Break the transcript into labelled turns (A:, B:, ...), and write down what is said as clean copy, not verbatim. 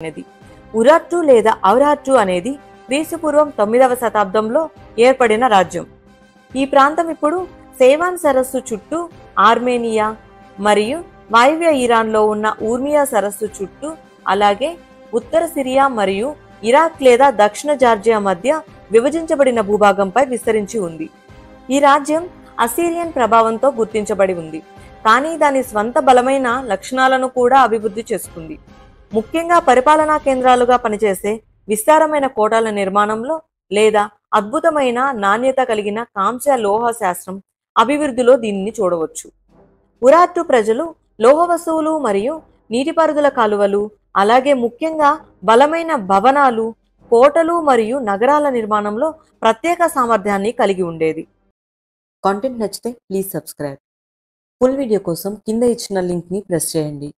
A: అనేది. ఉరాట్టు లేదా ఔరాట్టు అనేది క్రీస్తుపూర్వం 9వ శతాబ్దంలో ఏర్పడిన రాజ్యం. ఈ ప్రాంతం ఇప్పుడు సేవాన్ సరస్సు చుట్టూ, ఆర్మేనియా మరియు వాయువ్య ఇరాన్లో ఉన్న ఊర్మియా సరస్సు చుట్టూ, అలాగే ఉత్తర సిరియా మరియు ఇరాక్ లేదా దక్షిణ జార్జియా మధ్య విభజించబడిన భూభాగంపై విస్తరించి ఉంది. ఈ రాజ్యం అసీరియన్ ప్రభావంతో గుర్తించబడి ఉంది, కానీ దాని స్వంత బలమైన లక్షణాలను కూడా అభివృద్ధి చేసుకుంది. ముఖ్యంగా పరిపాలనా కేంద్రాలుగా పనిచేసే విస్తారమైన కోటల నిర్మాణంలో లేదా అద్భుతమైన నాణ్యత కలిగిన కాంస్య లోహ శాస్త్రం అభివృద్ధిలో దీనిని చూడవచ్చు. ఉరాట్టు ప్రజలు లోహ వస్తువులు మరియు నీటిపారుదల కాలువలు, అలాగే ముఖ్యంగా బలమైన భవనాలు, కోటలు మరియు నగరాల నిర్మాణంలో ప్రత్యేక సామర్థ్యాన్ని కలిగి ఉండేది. కాంటెంట్ నచ్చితే ప్లీజ్ సబ్స్క్రైబ్. ఫుల్ వీడియో కోసం కింద ఇచ్చిన లింక్ని ప్రెస్ చేయండి.